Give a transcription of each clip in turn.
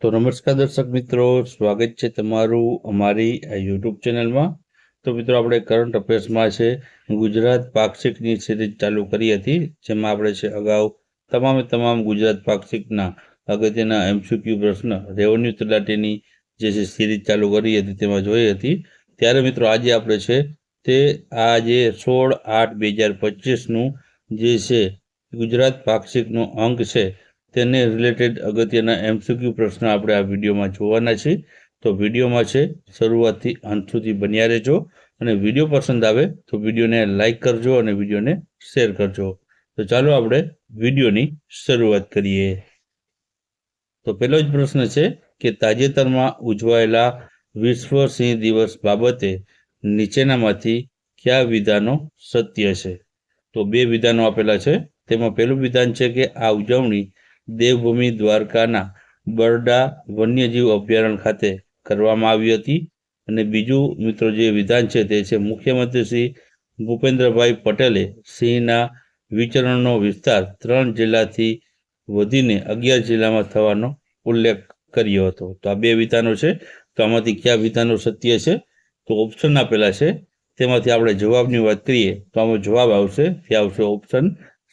તો નમસ્કાર દર્શક મિત્રો, સ્વાગત છે તમારું અમારી આ યુટ્યુબ ચેનલમાં. તો મિત્રો, આપણે કરંટ અફેર્સમાં છે ગુજરાત પાક્ષિકની સિરીઝ ચાલુ કરી હતી, જેમાં આપણે છે અગાઉ તમામ ગુજરાત પાક્ષિકના અગત્યના એમસીક્યુ પ્રશ્ન રેવન્યુ તલાટીની જે છે સિરીઝ ચાલુ કરી હતી તેમાં જોઈ હતી. ત્યારે મિત્રો આજે આપણે છે તે આ જે 16/8/2025નું જે છે ગુજરાત પાક્ષિકનો અંક છે તેને રિલેટેડ અગત્યના એમસીક્યુ પ્રશ્ન આપણે આ વિડીયોમાં જોવાના છે. તો વિડીયોમાં છે શરૂઆતથી અંત સુધી બન્યા રહેજો, અને વિડીયો પસંદ આવે તો વિડીયોને લાઈક કરજો અને વિડીયોને શેર કરજો. તો ચાલો આપણે વિડીયોની શરૂઆત કરીએ. તો પહેલો જ પ્રશ્ન છે કે તાજેતરમાં ઉજવાયેલા વિશ્વ સિંહ દિવસ બાબતે નીચેનામાંથી કયા વિધાનો સત્ય છે? તો બે વિધાનો આપેલા છે. તેમાં પહેલું વિધાન છે કે આ ઉજવણી દેવભૂમિ દ્વારકાના બરડા વન્યજીવ અભયારણ્ય ખાતે કરવામાં આવી હતી. અને બીજું મિત્રો જે વિધાન છે તે છે મુખ્યમંત્રી શ્રી ભૂપેન્દ્રભાઈ પટેલે સિંહના વિચરણનો વિસ્તાર 3 જિલ્લાથી વધીને 11 જિલ્લામાં થવાનો ઉલ્લેખ કર્યો હતો. તો આ બે વિધાનો છે. તો આમાંથી કયા વિધાનો સત્ય છે? તો ઓપ્શન આપેલા છે, તેમાંથી આપણે જવાબની વાત કરીએ તો આમાં જવાબ આવશે તે આવશે ઓપ્શન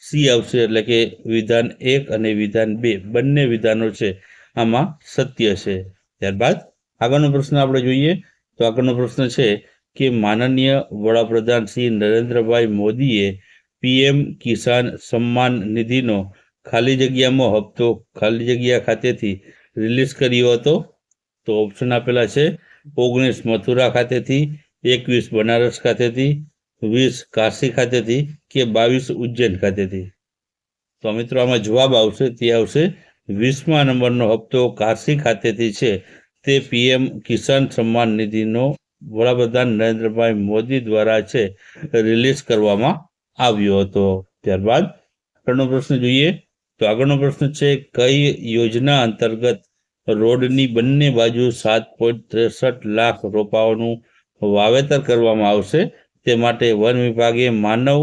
સી આવશે. એટલે કે વિધાન 1 અને વિધાન 2 બંને વિધાનો છે આમાં સત્ય છે. ત્યારબાદ આગળનો પ્રશ્ન આપણે જોઈએ. તો આગળનો પ્રશ્ન છે કે માનનીય વડાપ્રધાન શ્રી નરેન્દ્રભાઈ મોદીએ પીએમ કિસાન સન્માન નિધિનો ખાલી જગ્યામાં હપ્તો ખાલી જગ્યા ખાતેથી રિલીઝ કર્યો હતો. તો ઓપ્શન આપેલા છે 19 મથુરા ખાતેથી, 21 બનારસ ખાતેથી, 20 કાશી ખાતેથી કે 22 ઉજ્જૈન ખાતેથી. તો મિત્રો આમાં જવાબ આવશે તે આવશે 20મા નંબરનો હપ્તો કાશી ખાતેથી છે તે પીએમ કિસાન સન્માન નિધિનો વડાપ્રધાન નરેન્દ્રભાઈ મોદી દ્વારા છે રિલીઝ કરવામાં આવ્યો હતો. ત્યારબાદ આગળનો પ્રશ્ન જોઈએ. તો આગળનો પ્રશ્ન છે કઈ યોજના અંતર્ગત રોડની બંને બાજુ 7.63 લાખ રોપાઓનું વાવેતર કરવામાં આવશે? તે માટે વન વિભાગે માનવ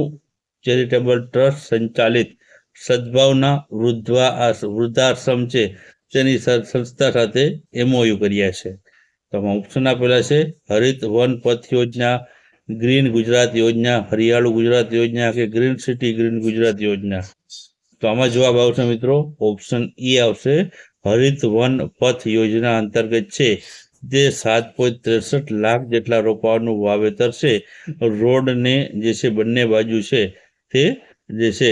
ચેરિટેબલ ટ્રસ્ટ સંચાલિત સદભાવના વૃદ્ધાશ્રમ છે તેની સંસ્થા સાથે એમઓયુ કર્યા છે. તો આમાં ઓપ્શન આપેલા છે હરિત વન પથ યોજના, ગ્રીન ગુજરાત યોજના, હરિયાળું ગુજરાત યોજના કે ગ્રીન સિટી ગ્રીન ગુજરાત યોજના. તો આમાં જવાબ આવશે મિત્રો ઓપ્શન ઈ આવશે. હરિત વન પથ યોજના અંતર્ગત છે તે 7.63 લાખ જેટલા રોપાઓનું વાવેતર છે રોડને જે છે બંને બાજુ છે તે જે છે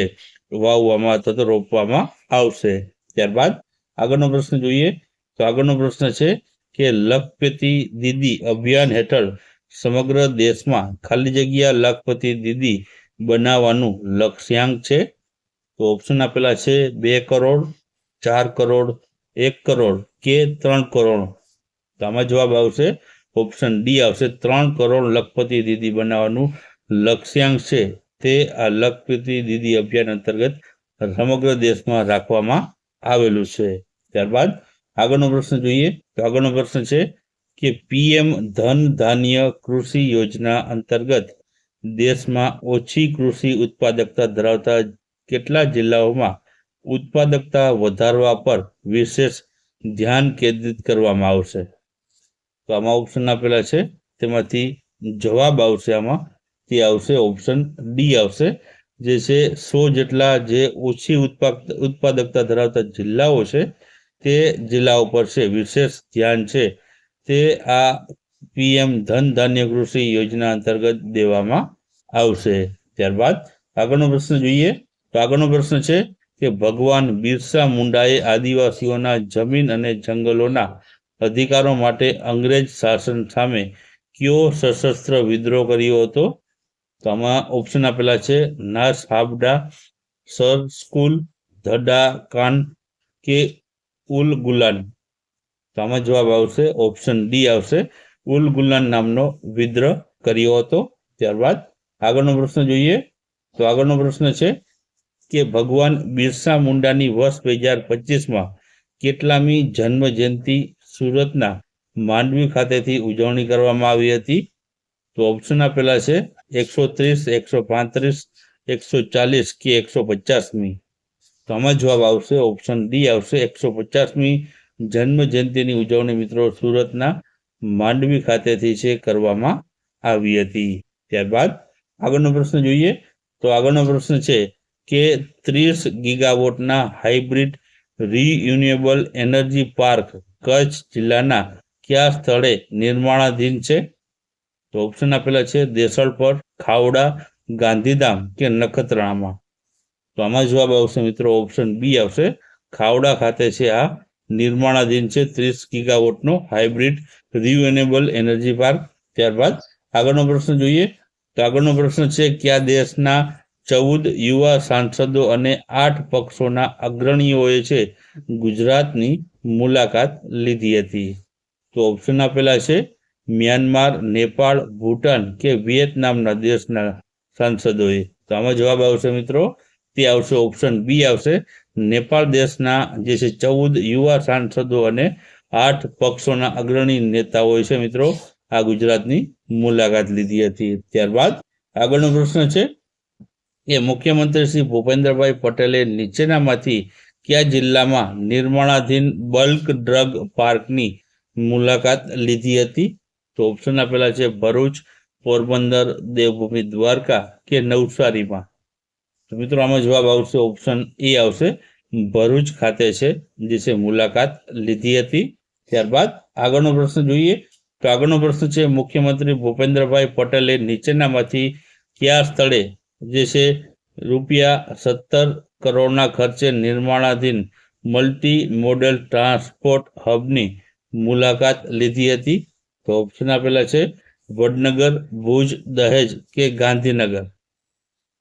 વાવવામાં અથવા તો રોપવામાં આવશે. ત્યારબાદ આગળનો પ્રશ્ન જોઈએ. તો આગળનો પ્રશ્ન છે કે લખપતિ દીદી અભિયાન હેઠળ સમગ્ર દેશમાં ખાલી જગ્યા લખપતિ દીદી બનાવવાનું લક્ષ્યાંક છે? તો ઓપ્શન આપેલા છે 2 કરોડ, 4 કરોડ, 1 કરોડ કે 3 કરોડ. તો આમાં જવાબ આવશે ઓપ્શન ડી આવશે 3 કરોડ લખપતિ દીદી બનાવવાનું લક્ષ્યાંક છે તે આ લખપતિ દીદી અભિયાન અંતર્ગત સમગ્ર દેશમાં રાખવામાં આવેલું છે. ત્યારબાદ આગળનો પ્રશ્ન જોઈએ. તો આગળનો પ્રશ્ન છે કે પીએમ ધન ધાન્ય કૃષિ યોજના અંતર્ગત દેશમાં ઓછી કૃષિ ઉત્પાદકતા ધરાવતા કેટલા જિલ્લાઓમાં ઉત્પાદકતા વધારવા પર વિશેષ ધ્યાન કેન્દ્રિત કરવામાં આવશે? તો આમાં ઓપ્શન આપેલા છે, તેમાંથી જવાબ આવશે આમાં તે આવશે ઓપ્શન ડી આવશે. જે છે 100 જેટલા જે ઓછી ઉત્પાદકતા ધરાવતા જિલ્લાઓ છે તે જિલ્લાઓ પર છે વિશેષ ધ્યાન છે તે આ પીએમ ધન ધાન્ય કૃષિ યોજના અંતર્ગત દેવામાં આવશે. ત્યારબાદ આગળનો પ્રશ્ન જોઈએ. તો આગળનો પ્રશ્ન છે કે ભગવાન બિરસા મુંડાએ આદિવાસીઓના જમીન અને જંગલોના અધિકારો માટે અંગ્રેજ શાસન સામે કયો સશસ્ત્ર વિદ્રોહ કર્યો હતો? તો આમાં ઓપ્શન આપેલા છે નાસ હાબડા, સર સ્કૂલ, ધડા કાન કે ઉલ ગુલાન. તો આમાં જવાબ આવશે ઓપ્શન ડી આવશે ઉલ ગુલાન નામનો વિદ્રોહ કર્યો હતો. ત્યારબાદ આગળનો પ્રશ્ન જોઈએ. તો આગળનો પ્રશ્ન છે કે ભગવાન બિરસા મુંડાની વર્ષ 2025માં કેટલામી જન્મ જયંતિ સુરતના માંડવી ખાતેથી ઉજવણી કરવામાં આવી હતી? તો ઓપ્શન આપેલા છે 130, 135, 140 કે 150મી. તો આમાં જવાબ આવશે ઓપ્શન ડી આવશે 150મી જન્મ જયંતિની ઉજવણી મિત્રો સુરતના માંડવી ખાતેથી છે કરવામાં આવી હતી. ત્યારબાદ આગળનો પ્રશ્ન જોઈએ તો આગળનો પ્રશ્ન છે કે 30 ગીગાવોટના હાઇબ્રિડ રિયુનેબલ એનર્જી પાર્ક કચ્છ જિલ્લાના કયા સ્થળે નિર્માણાધીન છે? તો ઓપ્શન આપેલા છે દેસલપર, ખાવડા, ગાંધીધામ કે નખત્રાણામાં. તો આમાં જવાબ આવશે મિત્રો ઓપ્શન બી આવશે, ખાવડા ખાતે છે આ નિર્માણાધીન છે 30 ગીગાવોટનો હાઇબ્રિડ રિયુનેબલ એનર્જી પાર્ક. ત્યારબાદ આગળનો પ્રશ્ન જોઈએ તો આગળનો પ્રશ્ન છે કયા દેશના 14 યુવા સાંસદો અને 8 પક્ષોના અગ્રણીઓએ છે ગુજરાતની મુલાકાત લીધી હતી? તો ઓપ્શન આપેલા છે મ્યાનમાર, નેપાળ, ભૂટાન કે વિયેતનામના દેશના સાંસદોએ. તો આમાં જવાબ આવશે મિત્રો તે આવશે ઓપ્શન બી આવશે, નેપાળ દેશના જે છે 14 યુવા સાંસદો અને 8 પક્ષોના અગ્રણી નેતાઓએ છે મિત્રો આ ગુજરાતની મુલાકાત લીધી હતી. ત્યારબાદ આગળનો પ્રશ્ન છે કે મુખ્યમંત્રી શ્રી ભૂપેન્દ્રભાઈ પટેલે નીચેનામાંથી કયા જિલ્લામાં નિર્માણાધીન બલ્ક ડ્રગ પાર્કની મુલાકાત લીધી હતી? તો ઓપ્શન આપેલા છે ભરૂચ, પોરબંદર, દેવભૂમિ દ્વારકા કે નવસારીમાં. તો મિત્રો આમાં જવાબ આવશે ઓપ્શન એ આવશે, ભરૂચ ખાતે છે જે છે મુલાકાત લીધી હતી. ત્યારબાદ આગળનો પ્રશ્ન જોઈએ તો આગળનો પ્રશ્ન છે મુખ્યમંત્રી ભૂપેન્દ્રભાઈ પટેલે નીચેનામાંથી કયા સ્થળે જે છે ₹17 કરોડના ખર્ચે નિર્માણાધીન મલ્ટી મોડેલ ટ્રાન્સપોર્ટ હબની મુલાકાત લીધી હતી? તો ઓપ્શન આપેલા છે વડનગર, ભુજ, દહેજ કે ગાંધીનગર.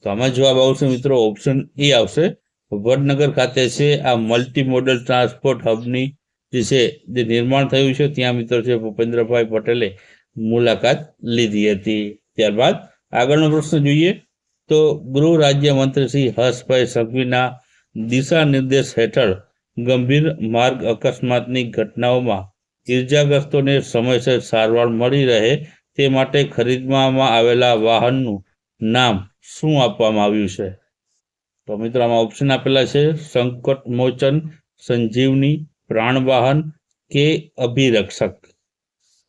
તો આમાં જવાબ આવશે મિત્રો ઓપ્શન એ આવશે, વડનગર ખાતે છે આ મલ્ટી મોડલ ટ્રાન્સપોર્ટ હબની જે છે જે નિર્માણ થયું છે ત્યાં મિત્રો છે ભૂપેન્દ્રભાઈ પટેલે મુલાકાત લીધી હતી. ત્યારબાદ આગળનો પ્રશ્ન જોઈએ તો ગૃહ રાજ્યમંત્રી શ્રી હર્ષભાઈ સંઘવીના દિશા નિર્દેશ હેઠળ ગંભીર માર્ગ અકસ્માતની ઘટનાઓમાં ઇજાગ્રસ્તોને સમયસર સારવાર મળી રહે તે માટે ખરીદવામાં આવેલા વાહનનું નામ શું આપવામાં આવ્યું છે? તો મિત્રો આમાં ઓપ્શન આપેલા છે સંકટ મોચન, સંજીવની, પ્રાણવાહન કે અભિરક્ષક.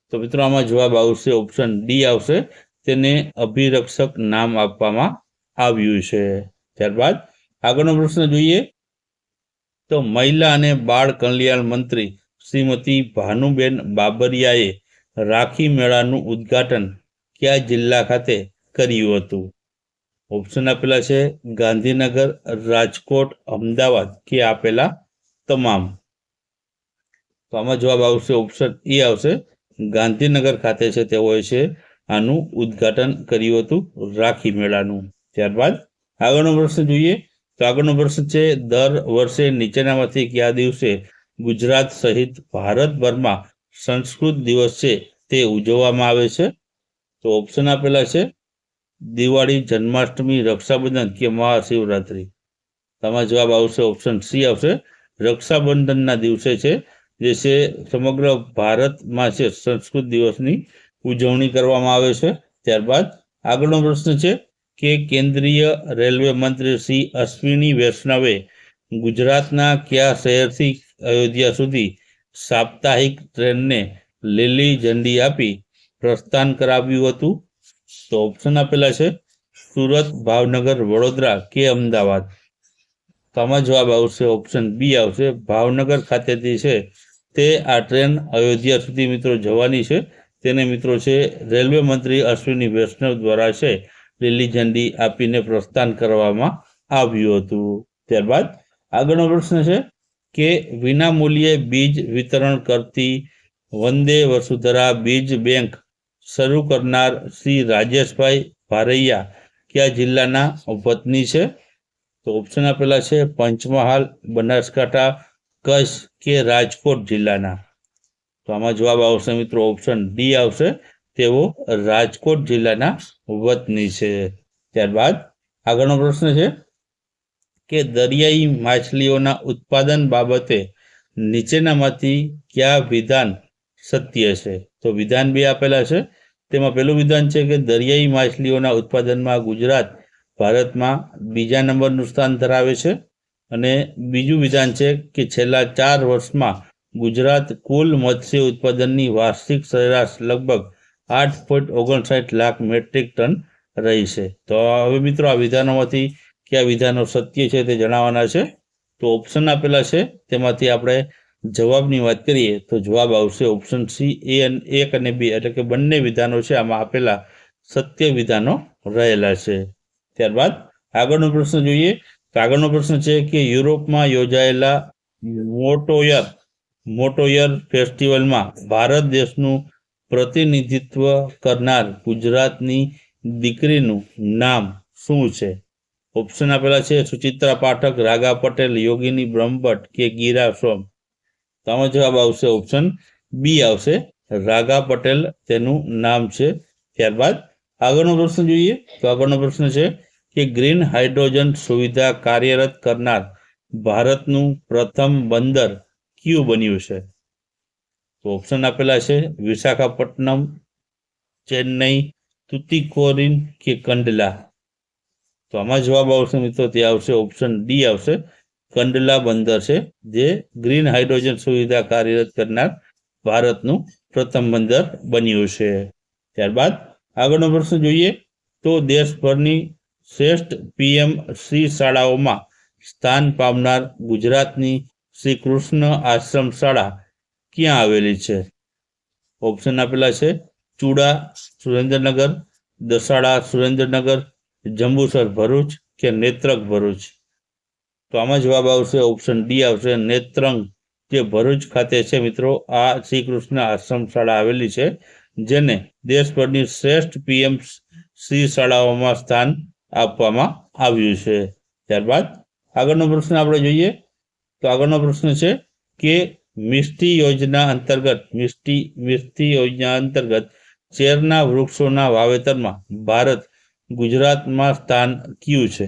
તો મિત્રો આમાં જવાબ આવશે ઓપ્શન ડી આવશે, તેને અભિરક્ષક નામ આપવામાં આવ્યું છે. ત્યારબાદ આગળનો પ્રશ્ન જોઈએ તો મહિલા અને બાળ કલ્યાણ મંત્રી શ્રીમતી ભાનુબેન બાબરિયાએ રાખી મેળાનું ઉદ્ઘાટન કયા જિલ્લા ખાતે કર્યું હતું? ઓપ્શન આપેલા છે ગાંધીનગર, રાજકોટ, અમદાવાદ કે આપેલા તમામ. તો આમાં જવાબ આવશે ઓપ્શન એ આવશે, ગાંધીનગર ખાતે છે તેઓએ છે આનું ઉદ્ઘાટન કર્યું હતું રાખી મેળાનું. ત્યારબાદ આગળનો પ્રશ્ન જોઈએ તો આગળનો પ્રશ્ન છે દર વર્ષે નીચેનામાંથી કયા દિવસે ગુજરાત સહિત ભારતભરમાં સંસ્કૃત દિવસ છે તે ઉજવવામાં આવે છે? તો ઓપ્શન આપેલા છે દિવાળી, જન્માષ્ટમી, રક્ષાબંધન કે મહાશિવરાત્રિ. તમારો જવાબ આવશે ઓપ્શન સી આવશે, રક્ષાબંધનના દિવસે છે જે છે સમગ્ર ભારતમાં છે સંસ્કૃત દિવસની ઉજવણી કરવામાં આવે છે. ત્યારબાદ આગળનો પ્રશ્ન છે કે કેન્દ્રીય રેલવે મંત્રી શ્રી અશ્વિની વૈષ્ણવે ગુજરાતના કયા શહેરથી અયોધ્યા સુધી સાપ્તાહિક ટ્રેનને લીલી ઝંડી આપી પ્રસ્થાન કરાવ્યું હતું? તો ઓપ્શન આપેલા છે સુરત, ભાવનગર, વડોદરા કે અમદાવાદ. તો આમાં જવાબ આવશે ઓપ્શન બી આવશે, ભાવનગર ખાતેથી છે તે આ ટ્રેન અયોધ્યા સુધી મિત્રો જવાની છે, તેને મિત્રો છે રેલવે મંત્રી અશ્વિની વૈષ્ણવ દ્વારા છે લીલી ઝંડી આપીને પ્રસ્થાન કરવામાં આવ્યું હતું. ત્યારબાદ આગળનો પ્રશ્ન છે કે વિનામૂલ્યે બીજ વિતરણ કરતી વંદે વસુધરા બીજ બેંક શરૂ કરનાર શ્રી રાજેશભાઈ ભારૈયા કયા જિલ્લાના વતની છે? તો ઓપ્શન આપેલા છે પંચમહાલ, બનાસકાંઠા, કચ્છ કે રાજકોટ જિલ્લાના. તો આમાં જવાબ આવશે મિત્રો ઓપ્શન ડી આવશે, તેઓ રાજકોટ જિલ્લાના વતની છે. ત્યારબાદ આગળનો પ્રશ્ન છે કે દરિયાઈ માછલીઓના ઉત્પાદન બાબતે નીચેનામાંથી કયા વિધાન સત્ય છે? તો વિધાન બે આપેલા છે, તેમાં પહેલું વિધાન છે કે દરિયાઈ માછલીઓના ઉત્પાદનમાં ગુજરાત ભારતમાં બીજા નંબરનું સ્થાન ધરાવે છે, અને બીજું વિધાન છે કે છેલ્લા 4 વર્ષમાં ગુજરાત કુલ મત્સ્ય ઉત્પાદનની વાર્ષિક સરેરાશ લગભગ 8.59 લાખ મેટ્રિક ટન રહી છે. તો હવે મિત્રો આ વિધાનોમાંથી કયા વિધાનો સત્ય છે તે જણાવવાના છે. તો ઓપ્શન આપેલા છે તેમાંથી આપણે જવાબની વાત કરીએ તો જવાબ આવશે ઓપ્શન સી. એક અને બે એટલે કે બંને વિધાનો છે આમાં આપેલા સત્ય વિધાનો રહેલા છે. ત્યારબાદ આગળનો પ્રશ્ન જોઈએ તો આગળનો પ્રશ્ન છે કે યુરોપમાં યોજાયેલા મોટોયર ફેસ્ટિવલમાં ભારત દેશનું પ્રતિનિધિત્વ કરનાર ગુજરાતની દીકરીનું નામ શું છે? ઓપ્શન આપેલા છે સુચિત્રા પાઠક, રાગા પટેલ, યોગિની બ્રહ્મભટ્ટ કે ગીરા સોમ. તો આમાં જવાબ આવશે ઓપ્શન બી આવશે, રાગા પટેલ તેનું નામ છે. ત્યારબાદ આગળનો પ્રશ્ન જોઈએ તો આગળનો પ્રશ્ન છે કે ગ્રીન હાઇડ્રોજન સુવિધા કાર્યરત કરનાર ભારતનું પ્રથમ બંદર કયું બન્યું છે? તો ઓપ્શન આપેલા છે વિશાખાપટ્ટનમ, ચેન્નઈ, તુતિકોરિન કે કંડલા. તો આમાં જવાબ આવશે મિત્રો તે આવશે ઓપ્શન ડી આવશે, કંડલા બંદર છે જે ગ્રીન હાઇડ્રોજન સુવિધા કાર્યરત કરનાર ભારતનું પ્રથમ બંદર બન્યું છે. ત્યારબાદ આગળનો પ્રશ્ન જોઈએ તો દેશભરની શ્રેષ્ઠ પીએમસી શાળાઓમાં સ્થાન પામનાર ગુજરાતની શ્રી કૃષ્ણ આશ્રમ શાળા ક્યાં આવેલી છે? ઓપ્શન આપેલા છે ચુડા સુરેન્દ્રનગર, દસાડા સુરેન્દ્રનગર, જંબુસર ભરૂચ કે નેત્રંગ ભરૂચ. તો આમાં જવાબ આવશે ઓપ્શન ડી આવશે, નેત્રંગ જે ભરૂચ ખાતે છે મિત્રો આ શ્રી કૃષ્ણ આશ્રમ શાળા આવેલી છે જેને દેશભરની શ્રેષ્ઠ પીએમસી શાળાઓમાં સ્થાન આપવામાં આવ્યું છે. ત્યારબાદ આગળનો પ્રશ્ન આપણે જોઈએ તો આગળનો પ્રશ્ન છે કે મિષ્ટી યોજના અંતર્ગત ચેરના વૃક્ષોના વાવેતરમાં ભારત ગુજરાતમાં સ્થાન કયું છે?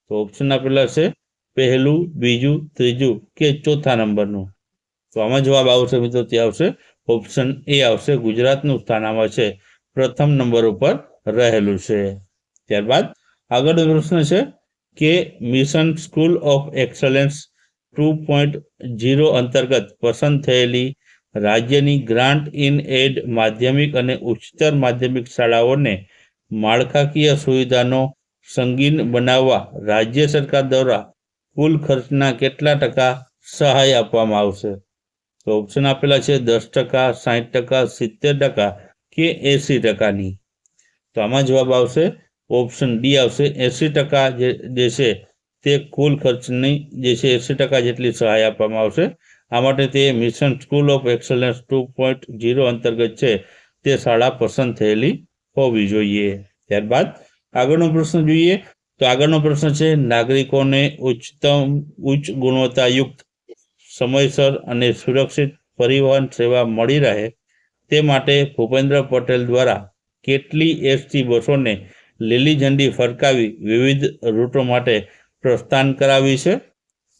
તો ઓપ્શન આપેલા છે પહેલું, બીજું, ત્રીજું કે ચોથા નંબરનું. તો આમાં જવાબ આવશે મિત્રો તે આવશે ઓપ્શન એ આવશે, ગુજરાતનું સ્થાન આમાં છે પ્રથમ નંબર ઉપર રહેલું છે. ત્યારબાદ આગળનો પ્રશ્ન છે કે મિશન સ્કૂલ ઓફ એક્સલન્સ 2.0 અંતર્ગત પસંદ થયેલી રાજ્યની ગ્રાન્ટ ઇન એડ માધ્યમિક અને ઉચ્ચતર માધ્યમિક શાળાઓને માળખાકીય સુવિધાનો સંગીન બનાવવા રાજ્ય સરકાર દ્વારા કુલ ખર્ચના કેટલા ટકા સહાય આપવામાં આવશે? તો ઓપ્શન આપેલા છે 10%, 60%, 70% કે 80%ની. તો આમાં જવાબ આવશે ઓપ્શન ડી આવશે, 80% જે છે તે કુલ ખર્ચની જે છે 80% જેટલી સહાય આપવામાં આવશે. આ માટે તે મિશન સ્કૂલ ઓફ એક્સલન્સ 2.0 અંતર્ગત છે તે શાળા પસંદ થયેલી હોવી જોઈએ. ત્યારબાદ આગળનો પ્રશ્ન જોઈએ તો આગળનો પ્રશ્ન છે નાગરિકોને ઉચ્ચ ગુણવત્તાયુક્ત, સમયસર અને સુરક્ષિત પરિવહન સેવા મળી રહે તે માટે ભૂપેન્દ્ર પટેલ દ્વારા કેટલી એસટી બસોને લીલી ઝંડી ફરકાવી વિવિધ રૂટો માટે પ્રસ્થાન કરાવી છે?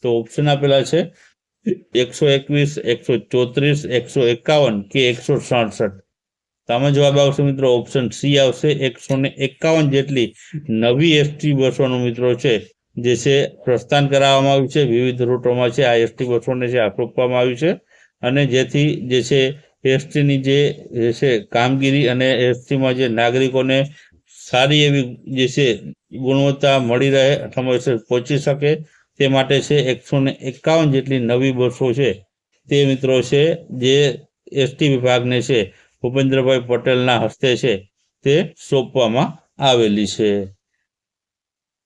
તો ઓપ્શન આપેલા છે 121, 134, 151 કે 167. તો આમાં જવાબ આવશે મિત્રો ઓપ્શન સી આવશે, 151 જેટલી નવી એસટી બસોનું મિત્રો છે જે છે પ્રસ્થાન કરાવવામાં આવ્યું છે વિવિધ રૂટોમાં છે આ એસટી બસોને છે આપવામાં આવ્યું છે અને જેથી જે છે એસટીની જે છે કામગીરી અને એસટીમાં જે નાગરિકોને સારી એવી જે છે ગુણવત્તા મળી રહે, સમયસર પહોંચી શકે તે માટે છે 151 જેટલી નવી બસો છે તે મિત્રો છે જે એસટી વિભાગને છે ભૂપેન્દ્રભાઈ પટેલના હસ્તે છે તે સોંપવામાં આવેલી છે.